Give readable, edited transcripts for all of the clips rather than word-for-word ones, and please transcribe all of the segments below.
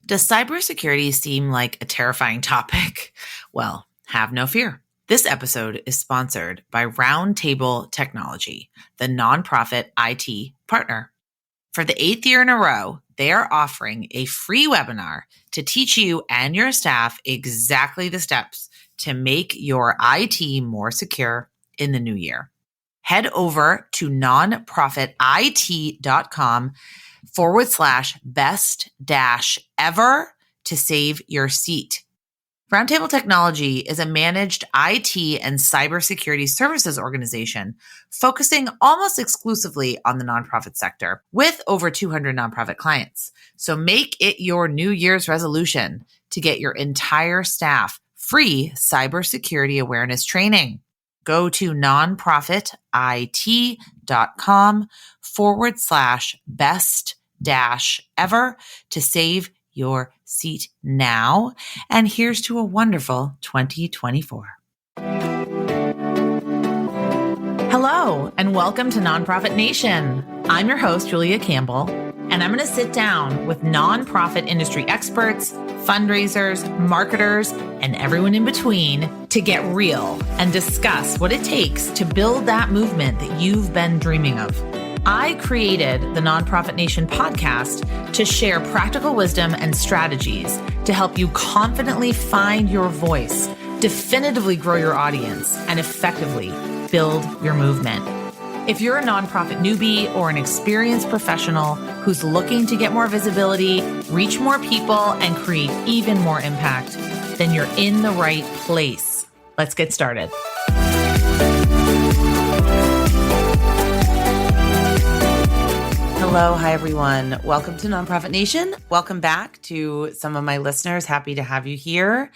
Does cybersecurity seem like a terrifying topic? Well, have no fear. This episode is sponsored by Roundtable Technology, the nonprofit IT partner. For the 8th year in a row, they are offering a free webinar to teach you and your staff exactly the steps to make your IT more secure in the new year. Head over to nonprofitit.com/best-ever to save your seat. Roundtable Technology is a managed IT and cybersecurity services organization focusing almost exclusively on the nonprofit sector with over 200 nonprofit clients. So make it your New Year's resolution to get your entire staff free cybersecurity awareness training. Go to nonprofitit.com/best-ever to save your seat now. And here's to a wonderful 2024. Hello, and welcome to Nonprofit Nation. I'm your host, Julia Campbell, and I'm going to sit down with nonprofit industry experts, fundraisers, marketers, and everyone in between to get real and discuss what it takes to build that movement that you've been dreaming of. I created the Nonprofit Nation podcast to share practical wisdom and strategies to help you confidently find your voice, definitively grow your audience, and effectively build your movement. If you're a nonprofit newbie or an experienced professional who's looking to get more visibility, reach more people, and create even more impact, then you're in the right place. Let's get started. Hello. Hi, everyone. Welcome to Nonprofit Nation. Welcome back to some of my listeners. Happy to have you here.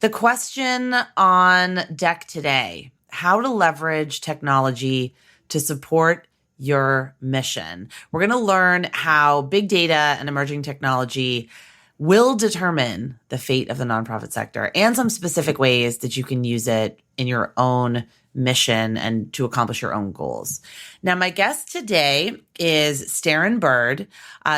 The question on deck today, how to leverage technology to support your mission. We're going to learn how big data and emerging technology will determine the fate of the nonprofit sector and some specific ways that you can use it in your own mission and to accomplish your own goals. Now, my guest today is Sterrin Bird,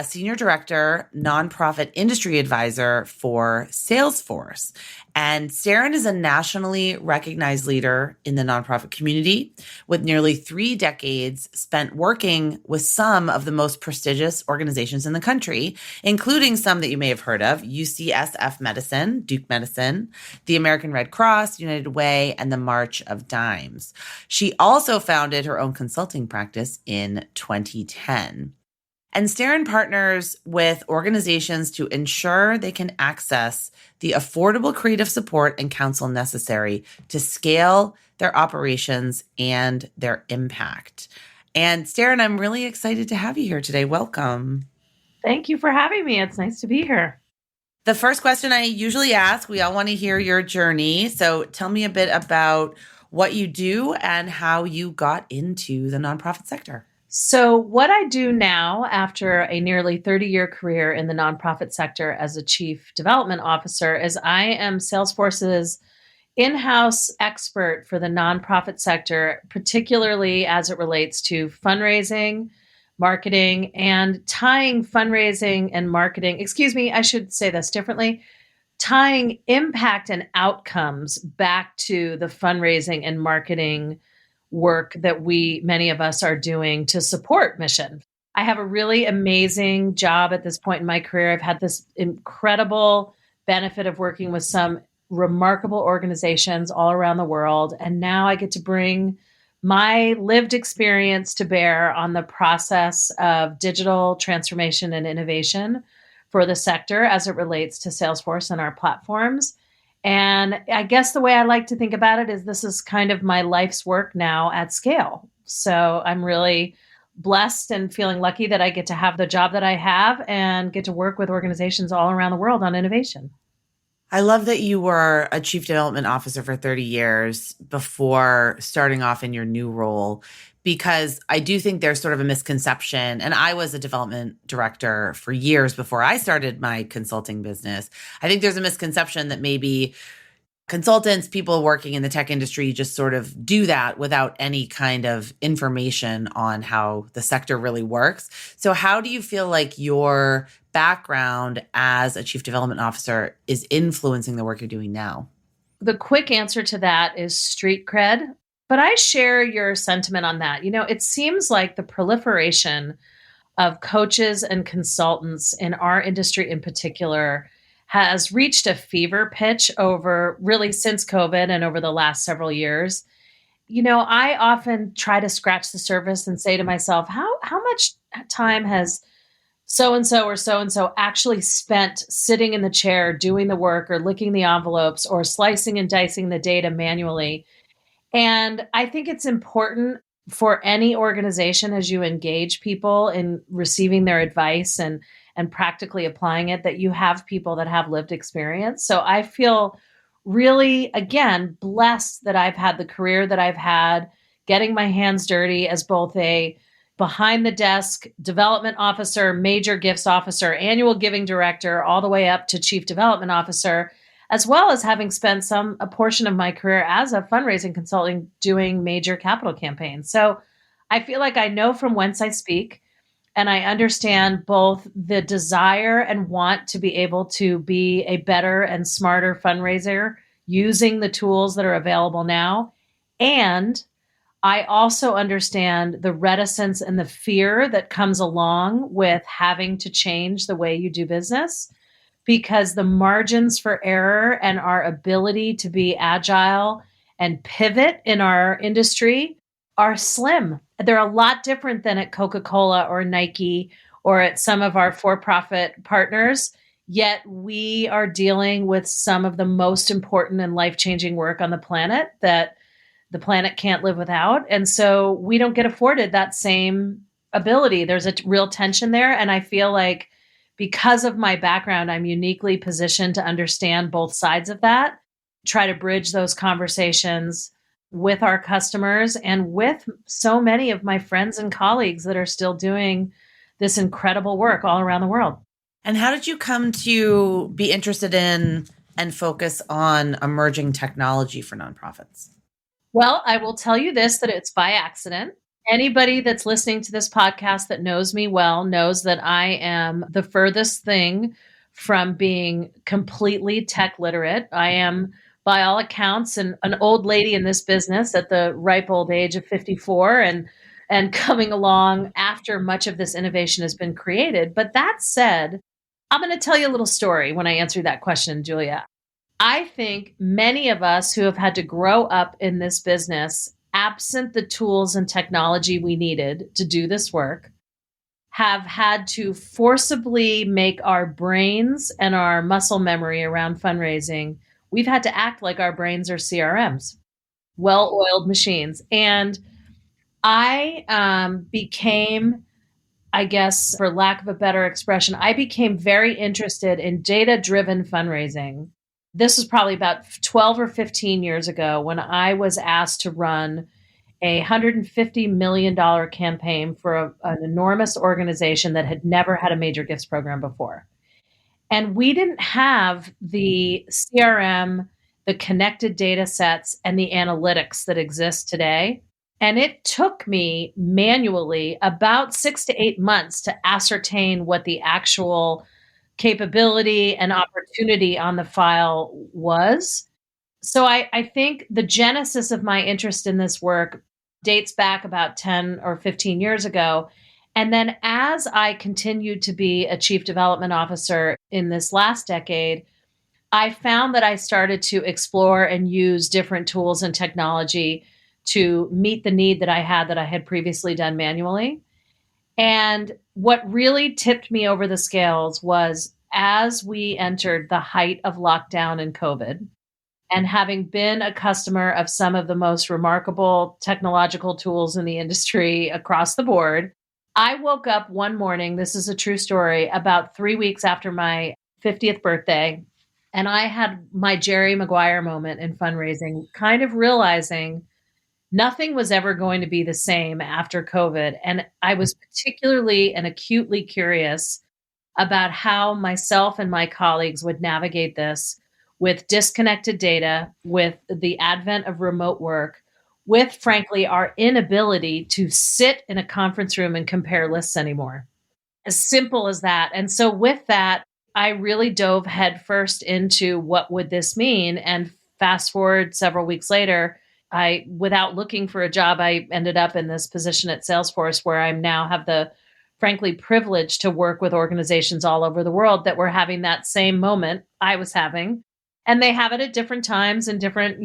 Senior Director, Nonprofit Industry Advisor for Salesforce. And Sterrin is a nationally recognized leader in the nonprofit community with nearly 3 decades spent working with some of the most prestigious organizations in the country, including some that you may have heard of, UCSF Medicine, Duke Medicine, the American Red Cross, United Way, and the March of Dimes. She also founded her own consulting practice in 2010. And Sterrin partners with organizations to ensure they can access the affordable creative support and counsel necessary to scale their operations and their impact. And Sterrin, I'm really excited to have you here today. Welcome. Thank you for having me. It's nice to be here. The first question I usually ask, we all want to hear your journey. So tell me a bit about what you do and how you got into the nonprofit sector. So what I do now after a nearly 30-year career in the nonprofit sector as a chief development officer is I am Salesforce's in-house expert for the nonprofit sector, particularly as it relates to fundraising, marketing, and tying fundraising and marketing. I should say this differently. Tying impact and outcomes back to the fundraising and marketing work that many of us are doing to support mission. I have a really amazing job at this point in my career. I've had this incredible benefit of working with some remarkable organizations all around the world. And now I get to bring my lived experience to bear on the process of digital transformation and innovation for the sector as it relates to Salesforce and our platforms. And I guess the way I like to think about it is this is kind of my life's work now at scale. So I'm really blessed and feeling lucky that I get to have the job that I have and get to work with organizations all around the world on innovation. I love that you were a chief development officer for 30 years before starting off in your new role, because I do think there's sort of a misconception. And I was a development director for years before I started my consulting business. I think there's a misconception that maybe consultants, people working in the tech industry just sort of do that without any kind of information on how the sector really works. So how do you feel like your background as a chief development officer is influencing the work you're doing now? The quick answer to that is street cred. But I share your sentiment on that. It seems like the proliferation of coaches and consultants in our industry in particular has reached a fever pitch over really since COVID and over the last several years. I often try to scratch the surface and say to myself, how much time has so and so or so and so actually spent sitting in the chair doing the work or licking the envelopes or slicing and dicing the data manually? And I think it's important for any organization as you engage people in receiving their advice and practically applying it, that you have people that have lived experience. So I feel really, again, blessed that I've had the career that I've had, getting my hands dirty as both a behind the desk development officer, major gifts officer, annual giving director, all the way up to chief development officer, as well as having spent a portion of my career as a fundraising consultant doing major capital campaigns. So I feel like I know from whence I speak, and I understand both the desire and want to be able to be a better and smarter fundraiser using the tools that are available now. And I also understand the reticence and the fear that comes along with having to change the way you do business, because the margins for error and our ability to be agile and pivot in our industry are slim. They're a lot different than at Coca-Cola or Nike or at some of our for-profit partners. Yet we are dealing with some of the most important and life-changing work on the planet that the planet can't live without. And so we don't get afforded that same ability. There's a real tension there. And I feel like because of my background, I'm uniquely positioned to understand both sides of that, try to bridge those conversations with our customers and with so many of my friends and colleagues that are still doing this incredible work all around the world. And how did you come to be interested in and focus on emerging technology for nonprofits? Well, I will tell you this, that it's by accident. Anybody that's listening to this podcast that knows me well knows that I am the furthest thing from being completely tech literate. I am, by all accounts, an old lady in this business at the ripe old age of 54 and coming along after much of this innovation has been created. But that said, I'm going to tell you a little story when I answer that question, Julia. I think many of us who have had to grow up in this business, absent the tools and technology we needed to do this work, have had to forcibly make our brains and our muscle memory around fundraising. We've had to act like our brains are CRMs, well-oiled machines. And I became, I guess, for lack of a better expression, I became very interested in data-driven fundraising. This was probably about 12 or 15 years ago when I was asked to run a $150 million campaign for an enormous organization that had never had a major gifts program before. And we didn't have the CRM, the connected data sets, and the analytics that exist today. And it took me manually about 6 to 8 months to ascertain what the actual capability and opportunity on the file was. So I think the genesis of my interest in this work dates back about 10 or 15 years ago. And then as I continued to be a chief development officer in this last decade, I found that I started to explore and use different tools and technology to meet the need that I had previously done manually. And what really tipped me over the scales was as we entered the height of lockdown and COVID, and having been a customer of some of the most remarkable technological tools in the industry across the board, I woke up one morning, this is a true story, about 3 weeks after my 50th birthday, and I had my Jerry Maguire moment in fundraising, kind of realizing nothing was ever going to be the same after COVID. And I was particularly and acutely curious about how myself and my colleagues would navigate this with disconnected data, with the advent of remote work, with, frankly, our inability to sit in a conference room and compare lists anymore. As simple as that. And so with that, I really dove headfirst into what would this mean. And fast forward several weeks later, without looking for a job, I ended up in this position at Salesforce where I now have the, frankly, privilege to work with organizations all over the world that were having that same moment I was having. And they have it at different times and different,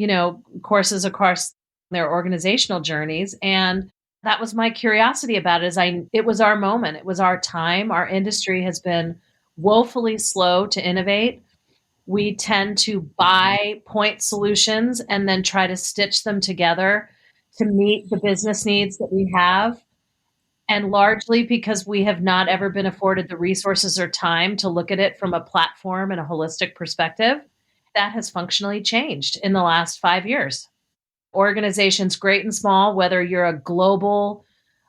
courses across their organizational journeys. And that was my curiosity about it. It was our moment. It was our time. Our industry has been woefully slow to innovate. We tend to buy point solutions and then try to stitch them together to meet the business needs that we have. And largely because we have not ever been afforded the resources or time to look at it from a platform and a holistic perspective, that has functionally changed in the last 5 years. Organizations, great and small, whether you're a global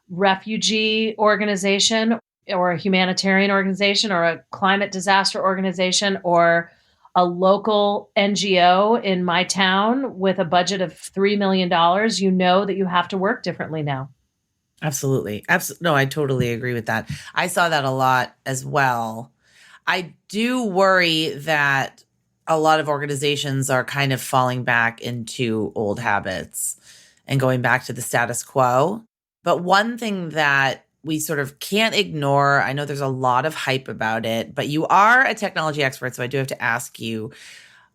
refugee organization or a humanitarian organization or a climate disaster organization or a local NGO in my town with a budget of $3 million, you know that you have to work differently now. Absolutely. No, I totally agree with that. I saw that a lot as well. I do worry that a lot of organizations are kind of falling back into old habits and going back to the status quo. But one thing that we sort of can't ignore, I know there's a lot of hype about it, but you are a technology expert, so I do have to ask you,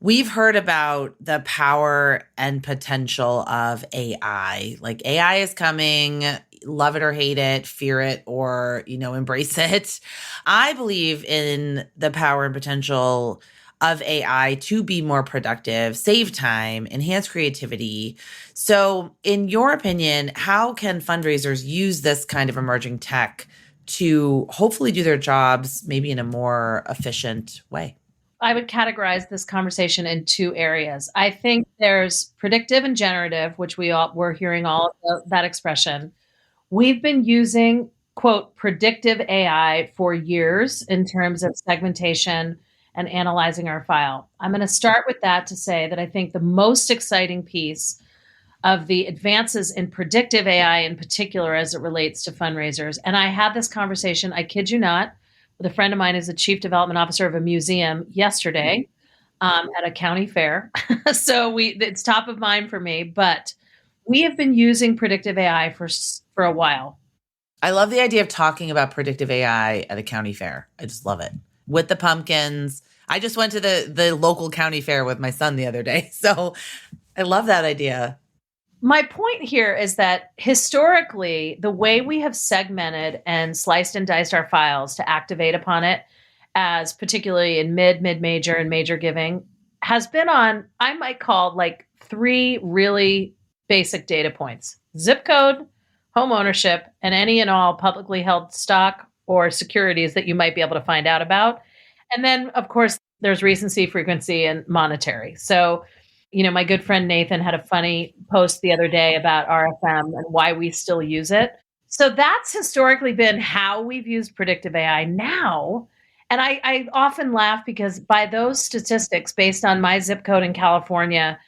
we've heard about the power and potential of AI. Like AI is coming, love it or hate it, fear it or, embrace it. I believe in the power and potential of AI to be more productive, save time, enhance creativity. So in your opinion, how can fundraisers use this kind of emerging tech to hopefully do their jobs maybe in a more efficient way? I would categorize this conversation in two areas. I think there's predictive and generative, which we're hearing all of that expression. We've been using, quote, predictive AI for years in terms of segmentation and analyzing our file. I'm going to start with that to say that I think the most exciting piece of the advances in predictive AI in particular as it relates to fundraisers, and I had this conversation, I kid you not, with a friend of mine who's the chief development officer of a museum yesterday at a county fair. So it's top of mind for me, but we have been using predictive AI for a while. I love the idea of talking about predictive AI at a county fair. I just love it. With the pumpkins. I just went to the local county fair with my son the other day. So I love that idea. My point here is that historically, the way we have segmented and sliced and diced our files to activate upon it, as particularly in mid-major, and major giving, has been on, I might call like 3 really basic data points: zip code, home ownership, and any and all publicly held stock or securities that you might be able to find out about. And then, of course, there's recency, frequency, and monetary. So, my good friend Nathan had a funny post the other day about RFM and why we still use it. So that's historically been how we've used predictive AI now. And I often laugh because by those statistics, based on my zip code in California,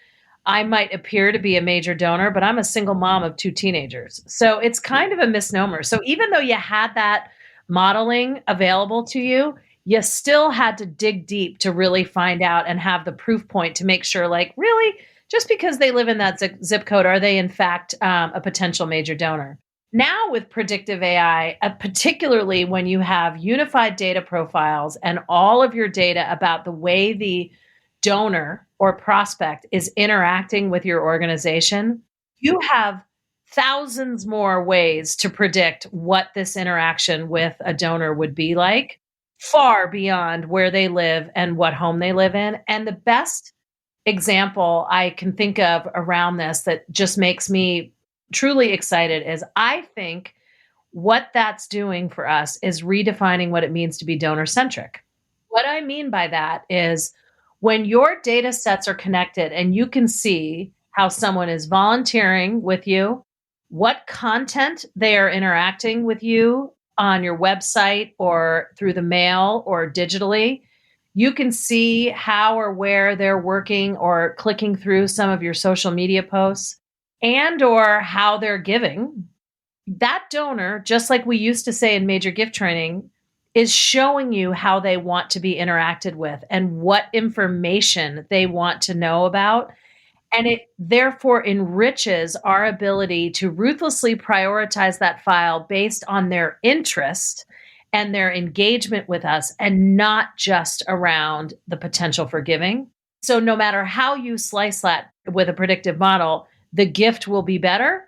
I might appear to be a major donor, but I'm a single mom of 2 teenagers. So it's kind of a misnomer. So even though you had that modeling available to you, you still had to dig deep to really find out and have the proof point to make sure, like, really, just because they live in that zip code, are they in fact a potential major donor? Now with predictive AI, particularly when you have unified data profiles and all of your data about the way the donor or prospect is interacting with your organization, you have thousands more ways to predict what this interaction with a donor would be like, far beyond where they live and what home they live in. And the best example I can think of around this that just makes me truly excited is I think what that's doing for us is redefining what it means to be donor-centric. What I mean by that is when your data sets are connected and you can see how someone is volunteering with you, what content they are interacting with you on your website or through the mail or digitally, You can see how or where they're working or clicking through some of your social media posts and or how they're giving. That donor, just like we used to say in major gift training, is showing you how they want to be interacted with and what information they want to know about. And it therefore enriches our ability to ruthlessly prioritize that file based on their interest and their engagement with us, and not just around the potential for giving. So, no matter how you slice that with a predictive model, the gift will be better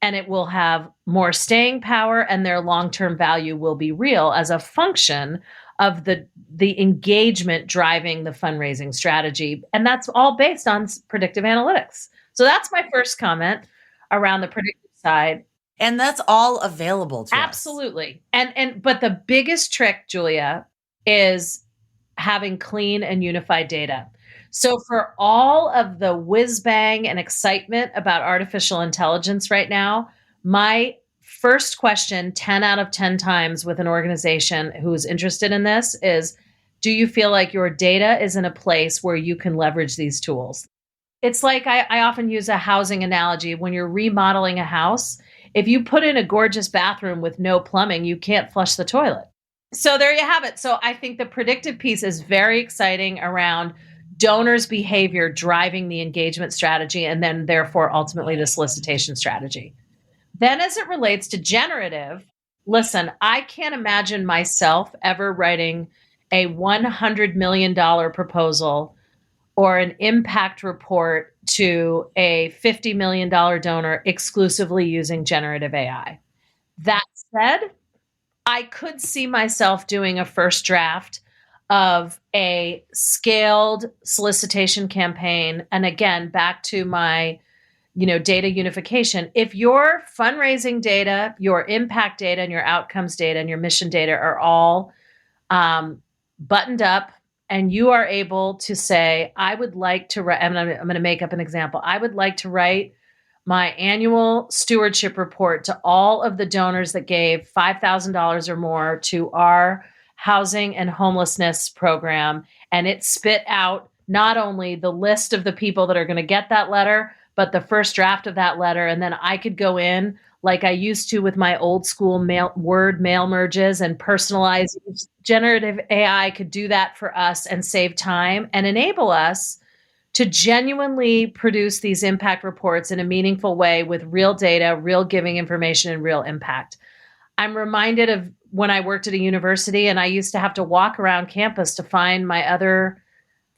and it will have more staying power, and their long-term value will be real as a function of the engagement driving the fundraising strategy. And that's all based on predictive analytics. So that's my first comment around the predictive side. And that's all available to us. Absolutely. But the biggest trick, Julia, is having clean and unified data. So for all of the whiz bang and excitement about artificial intelligence right now, my first question 10 out of 10 times with an organization who's interested in this is, do you feel like your data is in a place where you can leverage these tools? It's like I often use a housing analogy. When you're remodeling a house, if you put in a gorgeous bathroom with no plumbing, you can't flush the toilet. So there you have it. So I think the predictive piece is very exciting around donors' behavior driving the engagement strategy, and then therefore ultimately the solicitation strategy. Then as it relates to generative, listen, I can't imagine myself ever writing a $100 million proposal or an impact report to a $50 million donor exclusively using generative AI. That said, I could see myself doing a first draft of a scaled solicitation campaign. And again, back to my, data unification. If your fundraising data, your impact data, and your outcomes data and your mission data are all buttoned up, and you are able to say, I would like to write, I'm going to make up an example. I would like to write my annual stewardship report to all of the donors that gave $5,000 or more to our housing and homelessness program. And it spit out not only the list of the people that are going to get that letter, but the first draft of that letter. And then I could go in like I used to with my old school Word mail merges and personalize. Generative AI could do that for us and save time and enable us to genuinely produce these impact reports in a meaningful way with real data, real giving information, and real impact. I'm reminded of when I worked at a university and I used to have to walk around campus to find my other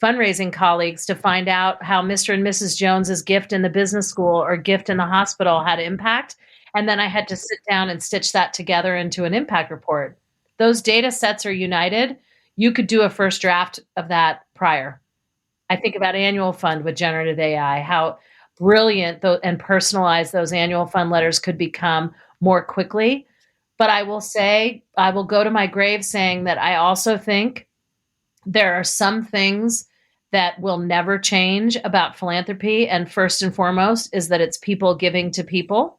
fundraising colleagues to find out how Mr. and Mrs. Jones's gift in the business school or gift in the hospital had impact. And then I had to sit down and stitch that together into an impact report. Those data sets are united. You could do a first draft of that prior. I think about annual fund with generative AI, how brilliant and personalized those annual fund letters could become more quickly. But I will say, I will go to my grave saying that I also think there are some things that will never change about philanthropy. And first and foremost is that it's people giving to people,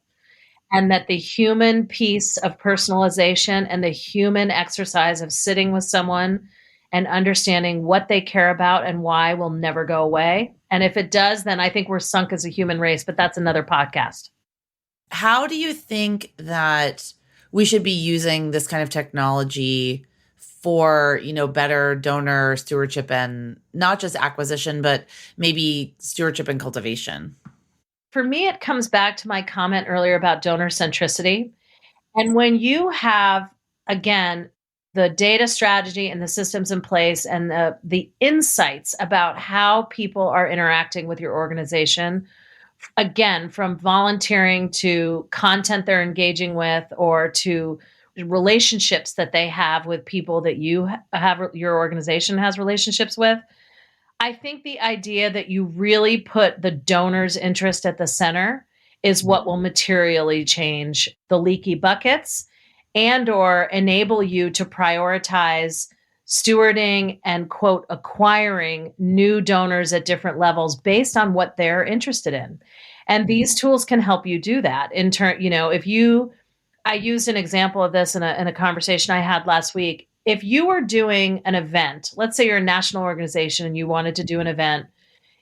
and that the human piece of personalization and the human exercise of sitting with someone and understanding what they care about and why will never go away. And if it does, then I think we're sunk as a human race, but that's another podcast. How do you think that we should be using this kind of technology for, better donor stewardship and not just acquisition, but maybe stewardship and cultivation? For me, it comes back to my comment earlier about donor centricity. And when you have, again, the data strategy and the systems in place and the insights about how people are interacting with your organization, again, from volunteering to content they're engaging with or to relationships that they have with people that you have, your organization has relationships with. I think the idea that you really put the donor's interest at the center is what will materially change the leaky buckets and or enable you to prioritize stewarding and, quote, acquiring new donors at different levels based on what they're interested in. And these tools can help you do that. I used an example of this in a conversation I had last week. if you were doing an event, let's say you're a national organization and you wanted to do an event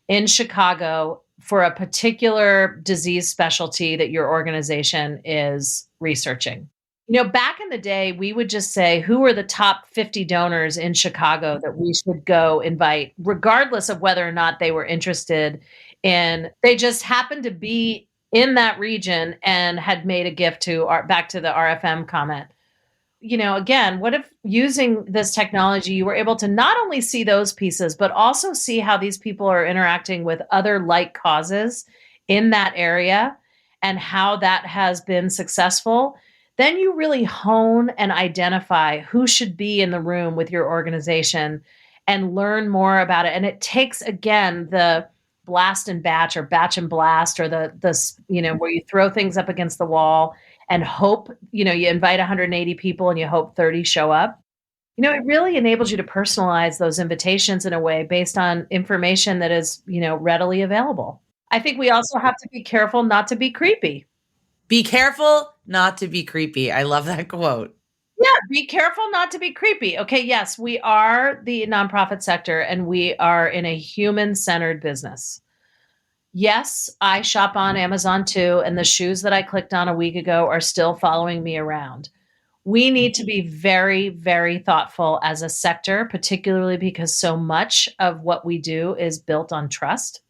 in Chicago for a particular disease specialty that your organization is researching. Back in the day, we would just say, who are the top 50 donors in Chicago that we should go invite, regardless of whether or not they were interested in, they just happened to be in that region and had made a gift to back to the RFM comment. Again, what if using this technology, you were able to not only see those pieces, but also see how these people are interacting with other like causes in that area and how that has been successful? Then you really hone and identify who should be in the room with your organization and learn more about it. And it takes, again, the blast and batch or batch and blast or the where you throw things up against the wall and hope, you invite 180 people and you hope 30 show up. It really enables you to personalize those invitations in a way based on information that is, readily available. I think we also have to be careful not to be creepy. Be careful not to be creepy. I love that quote. Yeah, be careful not to be creepy. Okay, yes, we are the nonprofit sector and we are in a human-centered business. Yes, I shop on Amazon too, and the shoes that I clicked on a week ago are still following me around. We need to be very, very thoughtful as a sector, particularly because so much of what we do is built on trust,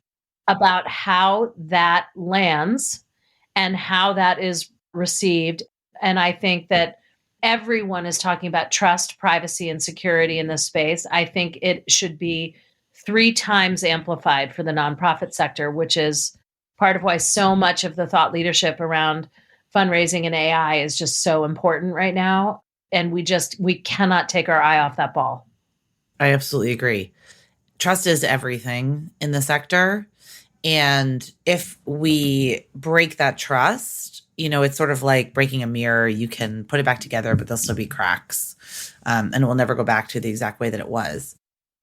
about how that lands and how that is received. And I think that everyone is talking about trust, privacy, and security in this space. I think it should be 3 times amplified for the nonprofit sector, which is part of why so much of the thought leadership around fundraising and AI is just so important right now. And we cannot take our eye off that ball. I absolutely agree. Trust is everything in the sector. And if we break that trust, it's sort of like breaking a mirror. You can put it back together, but there'll still be cracks. And it will never go back to the exact way that it was.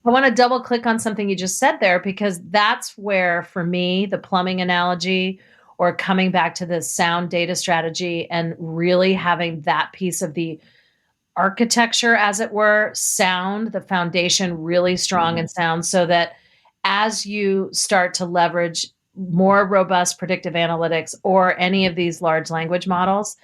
I want to double click on something you just said there, because that's where, for me, the plumbing analogy or coming back to the sound data strategy and really having that piece of the architecture, as it were, sound, the foundation really strong and sound, so that as you start to leverage more robust predictive analytics or any of these large language models,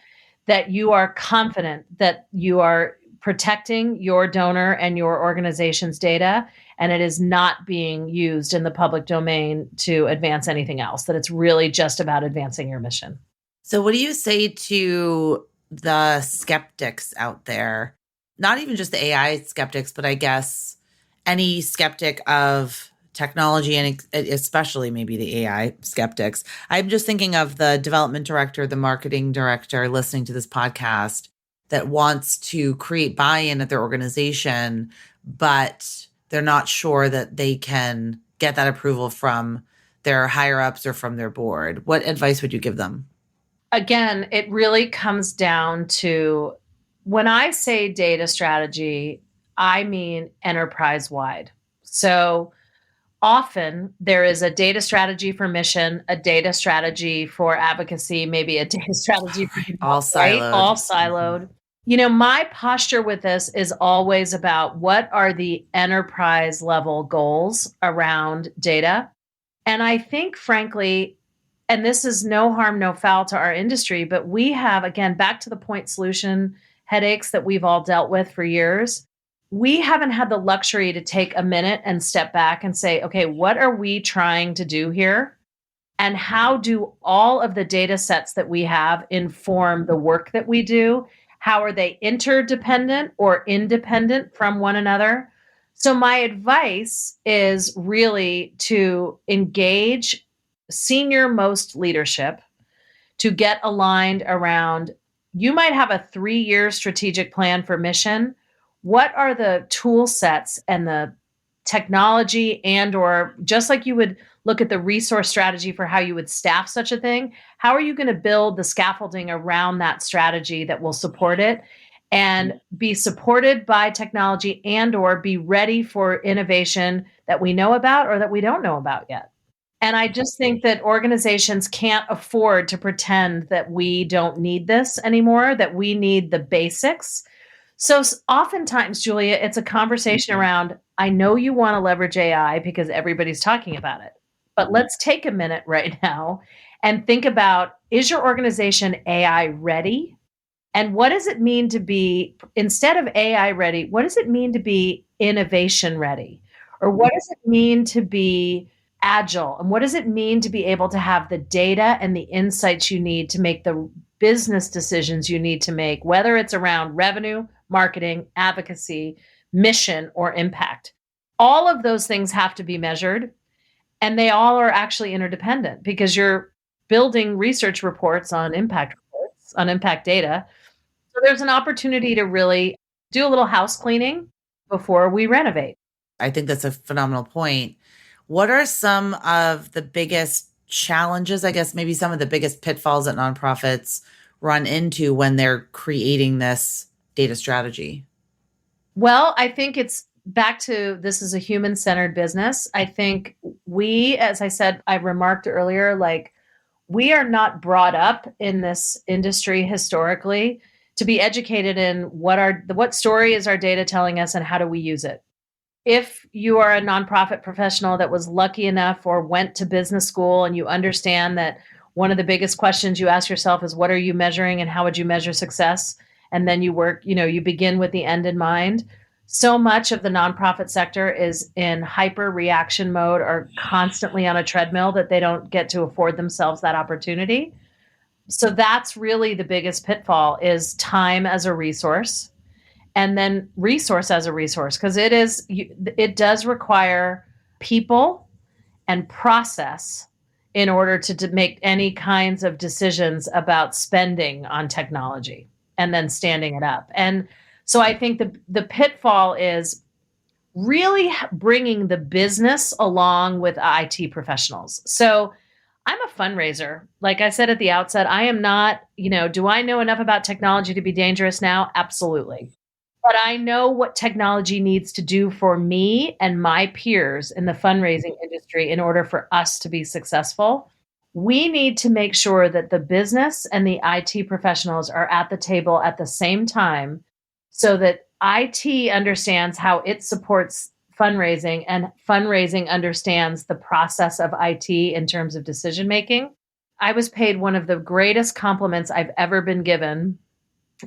that you are confident that you are protecting your donor and your organization's data, and it is not being used in the public domain to advance anything else, that it's really just about advancing your mission. So what do you say to the skeptics out there? Not even just the AI skeptics, but I guess any skeptic of technology, and especially maybe the AI skeptics. I'm just thinking of the development director, the marketing director listening to this podcast that wants to create buy-in at their organization, but they're not sure that they can get that approval from their higher ups or from their board. What advice would you give them? Again, it really comes down to, when I say data strategy, I mean enterprise-wide. So often there is a data strategy for mission, a data strategy for advocacy, maybe a data strategy for all siloed. Right? All siloed. My posture with this is always about what are the enterprise level goals around data. And I think, frankly, and this is no harm, no foul to our industry, but we have, again, back to the point solution headaches that we've all dealt with for years. We haven't had the luxury to take a minute and step back and say, okay, what are we trying to do here? And how do all of the data sets that we have inform the work that we do? How are they interdependent or independent from one another? So my advice is really to engage senior most leadership to get aligned around, you might have a 3-year strategic plan for mission. What are the tool sets and the technology, and or just like you would look at the resource strategy for how you would staff such a thing, how are you going to build the scaffolding around that strategy that will support it and be supported by technology, and or be ready for innovation that we know about or that we don't know about yet? And I just think that organizations can't afford to pretend that we don't need this anymore, that we need the basics So oftentimes, Julia, it's a conversation around, I know you want to leverage AI because everybody's talking about it. But let's take a minute right now and think about, is your organization AI ready? And what does it mean to be, instead of AI ready, what does it mean to be innovation ready? Or what does it mean to be agile? And what does it mean to be able to have the data and the insights you need to make the business decisions you need to make, whether it's around revenue, marketing, advocacy, mission, or impact? All of those things have to be measured, and they all are actually interdependent because you're building research reports, on impact data. So there's an opportunity to really do a little house cleaning before we renovate. I think that's a phenomenal point. What are some of the biggest challenges, I guess, maybe some of the biggest pitfalls that nonprofits run into when they're creating this data strategy? Well, I think it's back to, this is a human centered business. I think we, as I said, I remarked earlier, like, we are not brought up in this industry historically to be educated in what story is our data telling us and how do we use it. If you are a nonprofit professional that was lucky enough or went to business school and you understand that one of the biggest questions you ask yourself is, what are you measuring and how would you measure success? And then you work, you begin with the end in mind. So much of the nonprofit sector is in hyper reaction mode or constantly on a treadmill that they don't get to afford themselves that opportunity. So that's really the biggest pitfall, is time as a resource, and then resource as a resource, because it does require people and process in order to make any kinds of decisions about spending on technology and then standing it up. And so I think the pitfall is really bringing the business along with IT professionals. So I'm a fundraiser. Like I said at the outset, I am not, do I know enough about technology to be dangerous now? Absolutely. But I know what technology needs to do for me and my peers in the fundraising industry in order for us to be successful. We need to make sure that the business and the IT professionals are at the table at the same time, so that IT understands how it supports fundraising and fundraising understands the process of IT in terms of decision making. I was paid one of the greatest compliments I've ever been given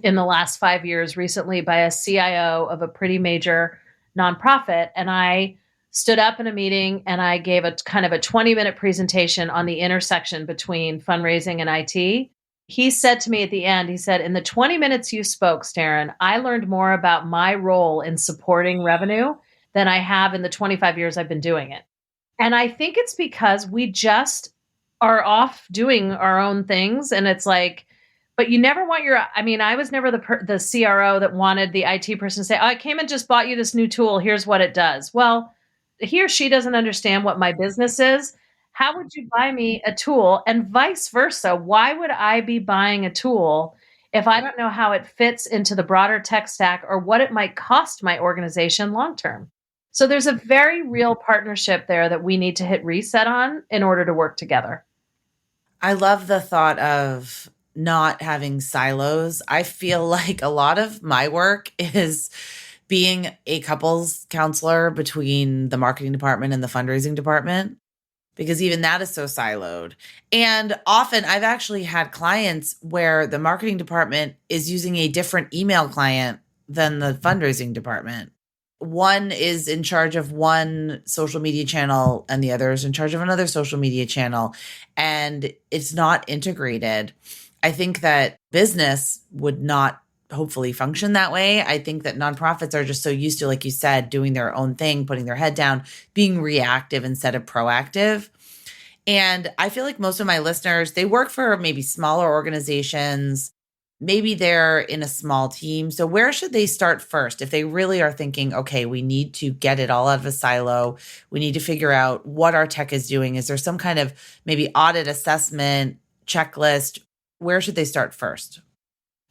in the last 5 years recently by a CIO of a pretty major nonprofit. And I stood up in a meeting and I gave a kind of a 20-minute presentation on the intersection between fundraising and IT. He said to me at the end, he said, in the 20 minutes you spoke, Sterrin, I learned more about my role in supporting revenue than I have in the 25 years I've been doing it. And I think it's because we just are off doing our own things. And it's like, but you never want I was never the CRO that wanted the IT person to say, oh, I came and just bought you this new tool. Here's what it does. Well, he or she doesn't understand what my business is. How would you buy me a tool? And vice versa. Why would I be buying a tool if I don't know how it fits into the broader tech stack or what it might cost my organization long term? So there's a very real partnership there that we need to hit reset on in order to work together. I love the thought of not having silos. I feel like a lot of my work is being a couples counselor between the marketing department and the fundraising department, because even that is so siloed. And often I've actually had clients where the marketing department is using a different email client than the fundraising department. One is in charge of one social media channel and the other is in charge of another social media channel, and it's not integrated. I think that business would not hopefully function that way. I think that nonprofits are just so used to, like you said, doing their own thing, putting their head down, being reactive instead of proactive. And I feel like most of my listeners, they work for maybe smaller organizations. Maybe they're in a small team. So where should they start first? If they really are thinking, okay, we need to get it all out of a silo. We need to figure out what our tech is doing. Is there some kind of maybe audit assessment checklist? Where should they start first?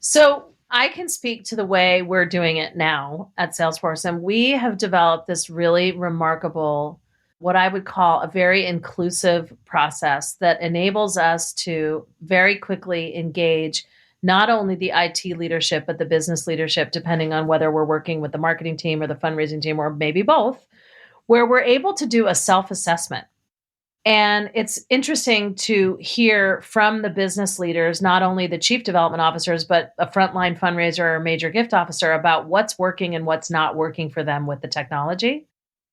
So I can speak to the way we're doing it now at Salesforce. And we have developed this really remarkable, what I would call a very inclusive process that enables us to very quickly engage not only the IT leadership, but the business leadership, depending on whether we're working with the marketing team or the fundraising team, or maybe both, where we're able to do a self-assessment. And it's interesting to hear from the business leaders, not only the chief development officers, but a frontline fundraiser or major gift officer, about what's working and what's not working for them with the technology.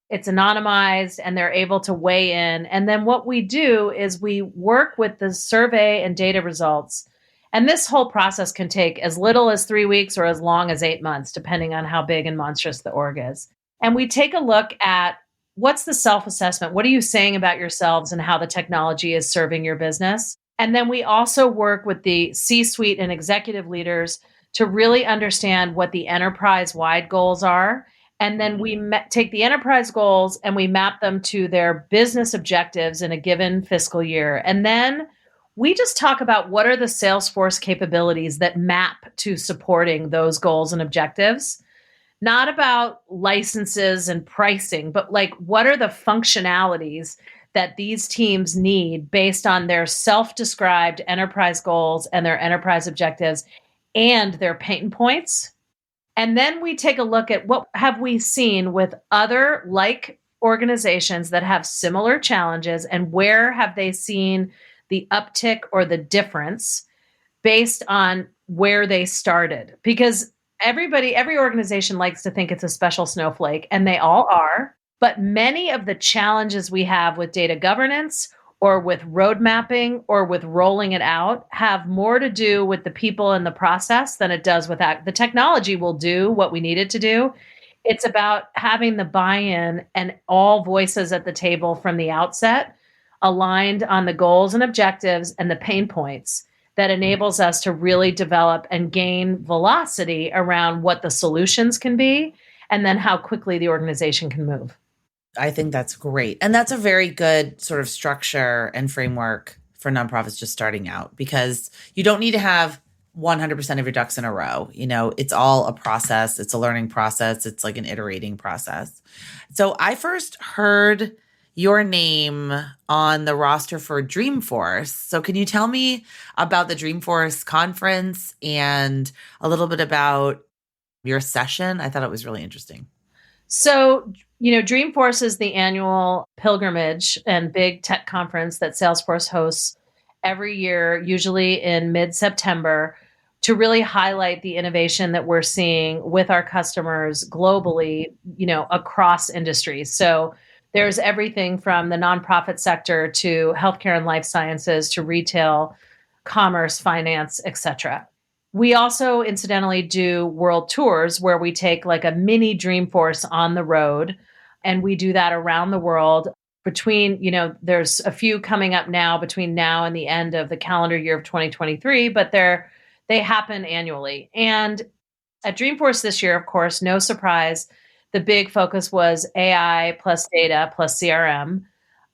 It's anonymized and they're able to weigh in. And then what we do is we work with the survey and data results. And this whole process can take as little as 3 weeks or as long as 8 months, depending on how big and monstrous the org is. And we take a look at what's the self-assessment? What are you saying about yourselves and how the technology is serving your business? And then we also work with the C-suite and executive leaders to really understand what the enterprise-wide goals are. And then we take the enterprise goals and we map them to their business objectives in a given fiscal year. And then we just talk about what are the Salesforce capabilities that map to supporting those goals and objectives. Not about licenses and pricing, but like what are the functionalities that these teams need based on their self-described enterprise goals and their enterprise objectives and their pain points. And then we take a look at what have we seen with other like organizations that have similar challenges and where have they seen the uptick or the difference based on where they started. Because every organization likes to think it's a special snowflake, and they all are. But many of the challenges we have with data governance or with road mapping or with rolling it out have more to do with the people and the process than it does with that. The technology will do what we need it to do. It's about having the buy-in and all voices at the table from the outset aligned on the goals and objectives and the pain points that enables us to really develop and gain velocity around what the solutions can be and then how quickly the organization can move. I think that's great. And that's a very good sort of structure and framework for nonprofits just starting out, because you don't need to have 100% of your ducks in a row. You know, it's all a process. It's a learning process. It's like an iterating process. So I first heard your name on the roster for Dreamforce. So can you tell me about the Dreamforce conference and a little bit about your session? I thought it was really interesting. So, Dreamforce is the annual pilgrimage and big tech conference that Salesforce hosts every year, usually in mid-September, to really highlight the innovation that we're seeing with our customers globally, across industries. So there's everything from the nonprofit sector to healthcare and life sciences to retail, commerce, finance, et cetera. We also incidentally do world tours where we take like a mini Dreamforce on the road, and we do that around the world between, there's a few coming up now between now and the end of the calendar year of 2023, but they happen annually. And at Dreamforce this year, of course, no surprise, the big focus was AI plus data plus CRM.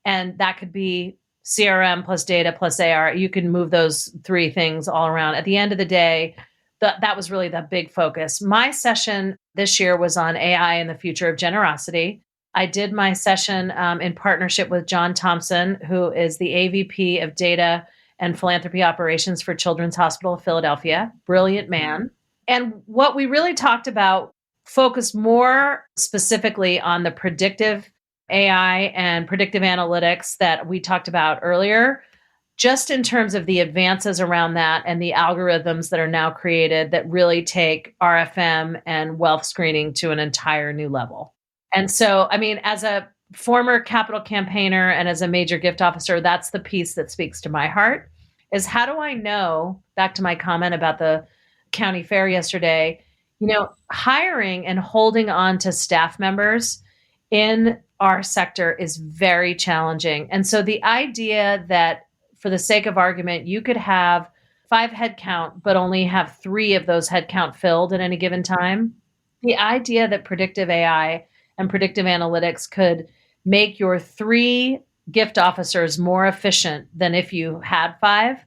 And that could be CRM plus data plus AR. You can move those three things all around. At the end of the day, that was really the big focus. My session this year was on AI and the future of generosity. I did my session in partnership with John Thompson, who is the AVP of Data and Philanthropy Operations for Children's Hospital of Philadelphia. Brilliant man. And what we really talked about focused more specifically on the predictive AI and predictive analytics that we talked about earlier, just in terms of the advances around that and the algorithms that are now created that really take RFM and wealth screening to an entire new level. And so, as a former capital campaigner and as a major gift officer, that's the piece that speaks to my heart, is how do I know, back to my comment about the county fair yesterday, hiring and holding on to staff members in our sector is very challenging. And so the idea that, for the sake of argument, you could have 5 headcount, but only have 3 of those headcount filled at any given time, the idea that predictive AI and predictive analytics could make your 3 gift officers more efficient than if you had 5,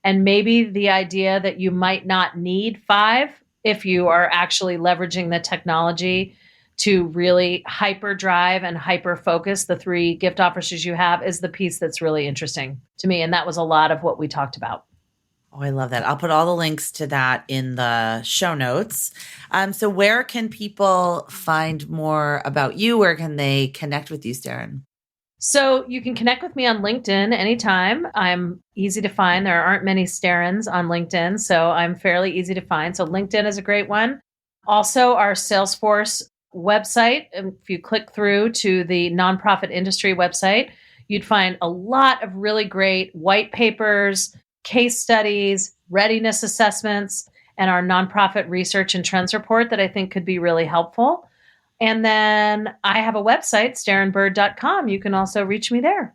and maybe the idea that you might not need 5 if you are actually leveraging the technology to really hyper drive and hyper focus the 3 gift officers you have, is the piece that's really interesting to me. And that was a lot of what we talked about. Oh, I love that. I'll put all the links to that in the show notes. So where can people find more about you? Where can they connect with you, Sterrin? So you can connect with me on LinkedIn anytime. I'm easy to find. There aren't many Sterrins on LinkedIn, so I'm fairly easy to find. So LinkedIn is a great one. Also, our Salesforce website, if you click through to the nonprofit industry website, you'd find a lot of really great white papers, case studies, readiness assessments, and our nonprofit research and trends report that I think could be really helpful. And then I have a website, SterrinBird.com. You can also reach me there.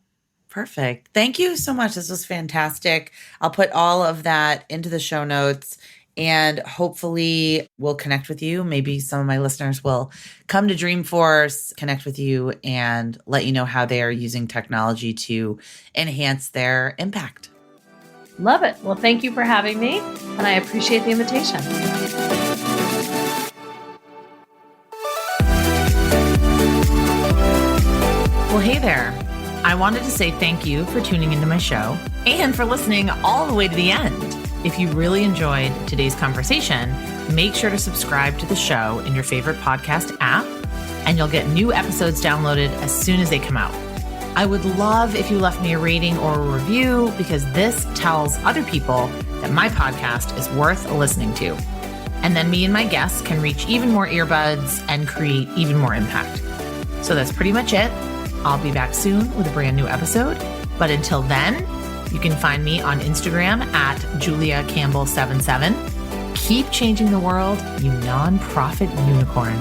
Perfect. Thank you so much. This was fantastic. I'll put all of that into the show notes, and hopefully we'll connect with you. Maybe some of my listeners will come to Dreamforce, connect with you, and let you know how they are using technology to enhance their impact. Love it. Well, thank you for having me, and I appreciate the invitation. Well, hey there. I wanted to say thank you for tuning into my show and for listening all the way to the end. If you really enjoyed today's conversation, make sure to subscribe to the show in your favorite podcast app, and you'll get new episodes downloaded as soon as they come out. I would love if you left me a rating or a review, because this tells other people that my podcast is worth listening to. And then me and my guests can reach even more earbuds and create even more impact. So that's pretty much it. I'll be back soon with a brand new episode. But until then, you can find me on Instagram at JuliaCampbell77. Keep changing the world, you nonprofit unicorn.